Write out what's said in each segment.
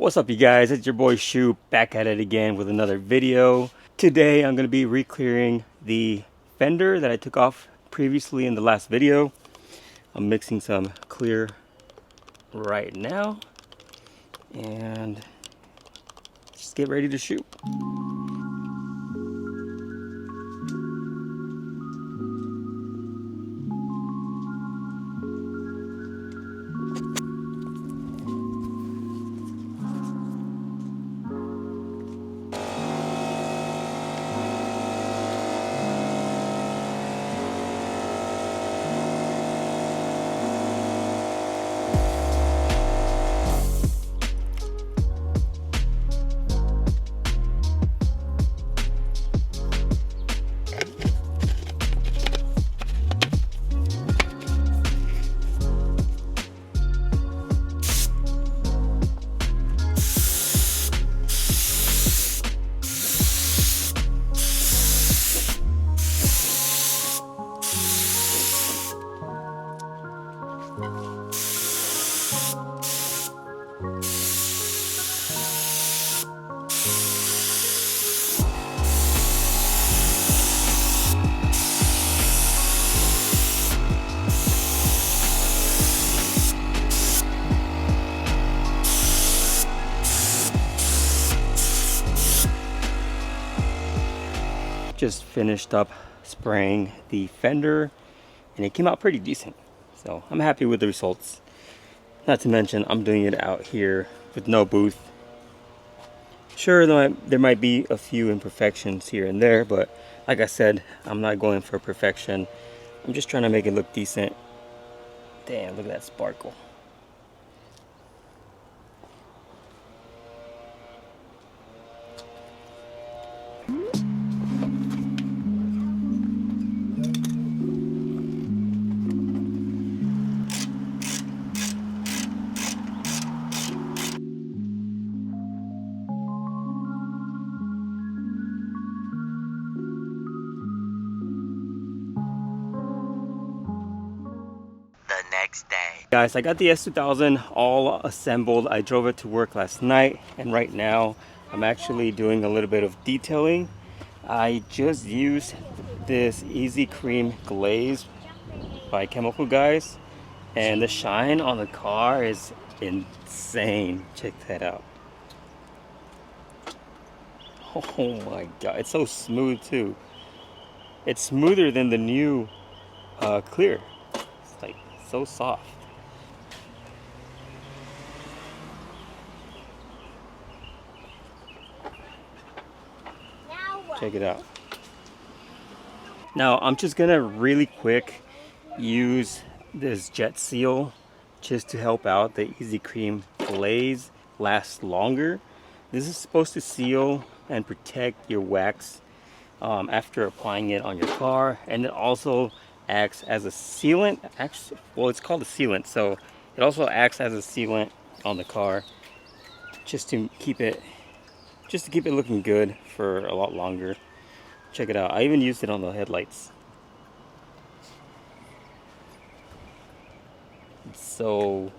What's up, you guys? It's your boy Shu back at it again with another video. Today I'm going to be re-clearing the fender that I took off previously in the last video. I'm mixing some clear right now and just get ready to shoot. Just finished up spraying the fender and it came out pretty decent, so I'm happy with the results. Not to mention I'm doing it out here with no booth. Sure, there might be a few imperfections here and there, but like I said, I'm not going for perfection. I'm just trying to make it look decent. Damn, look at that sparkle. Next day. Guys, I got the S2000 all assembled. I drove it to work last night, and right now I'm actually doing a little bit of detailing. I just used this Easy Cream glaze by Chemical Guys, and the shine on the car is insane. Check that out. Oh my god, it's so smooth too. It's smoother than the new clear. It's like so soft. Check it out. Now I'm just gonna really quick use this jet seal just to help out the Easy Cream glaze last longer. This is supposed to seal and protect your wax after applying it on your car, and it also acts as a sealant. Actually, well, it's called a sealant, so it also acts as a sealant on the car just to keep it looking good for a lot longer. Check it out. I even used it on the headlights. It's so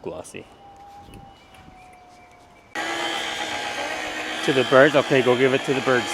glossy. To the birds? Okay, go give it to the birds.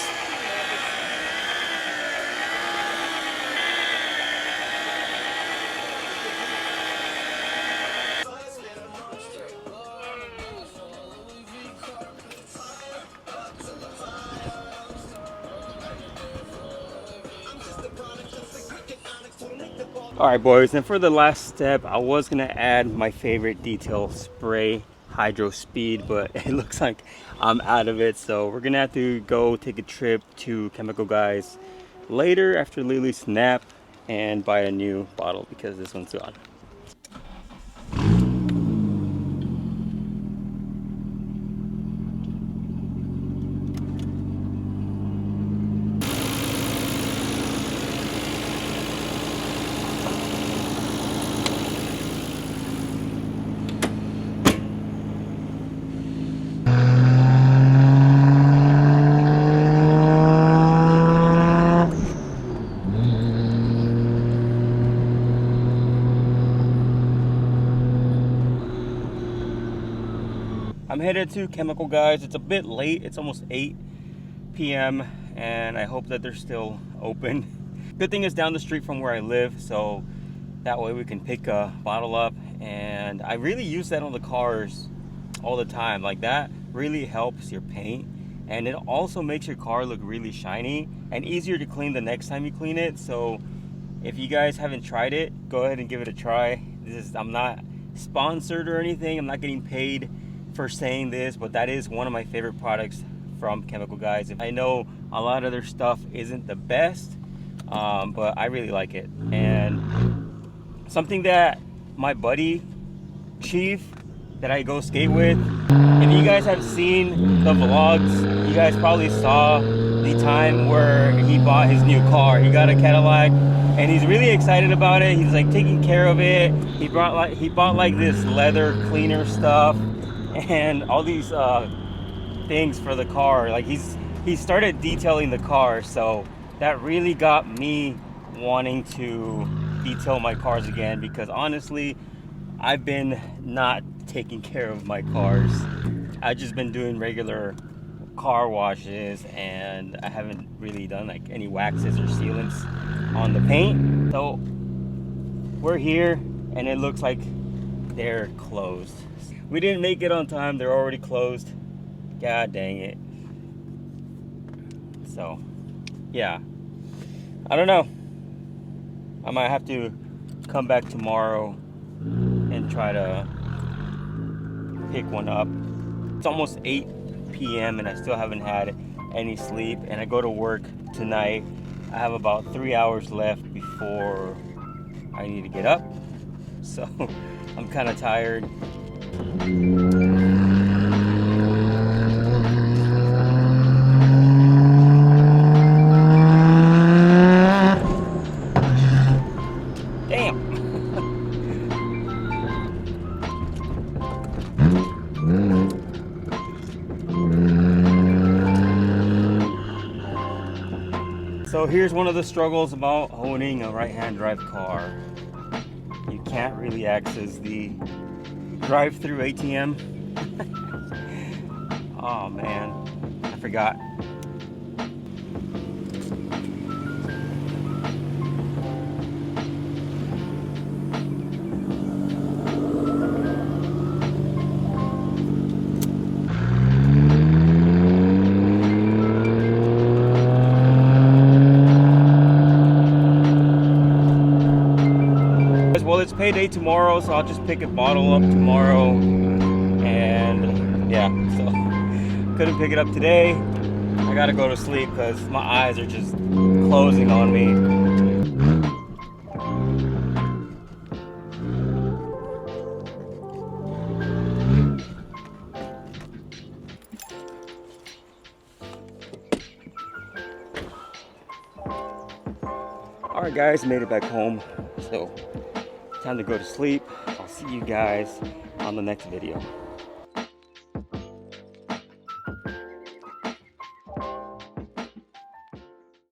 Alright boys, and for the last step, I was going to add my favorite detail spray, Hydro Speed, but it looks like I'm out of it, so we're going to have to go take a trip to Chemical Guys later after Lily's nap and buy a new bottle because this one's gone. headed to Chemical Guys. It's a bit late. It's almost 8 p.m. and I hope that they're still open. Good thing it's down the street from where I live, so that way we can pick a bottle up. And I really use that on the cars all the time. Like, that really helps your paint, and it also makes your car look really shiny and easier to clean the next time you clean it. So if you guys haven't tried it, go ahead and give it a try. I'm not sponsored or anything. I'm not getting paid for saying this, but that is one of my favorite products from Chemical Guys. I know a lot of their stuff isn't the best, but I really like it. And something that my buddy Chief that I go skate with, if you guys have seen the vlogs, you guys probably saw the time where he bought his new car. He got a Cadillac and he's really excited about it. He's like taking care of it. He bought like this leather cleaner stuff and all these things for the car. Like, he started detailing the car, so that really got me wanting to detail my cars again, because honestly I've been not taking care of my cars. I've just been doing regular car washes, and I haven't really done like any waxes or sealants on the paint. So we're here and it looks like they're closed. We didn't make it on time. They're already closed. God dang it. So yeah, I don't know. I might have to come back tomorrow and try to pick one up. It's almost 8 p.m. and I still haven't had any sleep, and I go to work tonight. I have about 3 hours left before I need to get up, so I'm kind of tired. So here's one of the struggles about owning a right-hand drive car. You can't really access the drive-through ATM. Oh man, I forgot. Well, it's payday tomorrow, so I'll just pick a bottle up tomorrow. And yeah, so couldn't pick it up today. I gotta go to sleep because my eyes are just closing on me. Alright guys, made it back home, so time to go to sleep. I'll see you guys on the next video.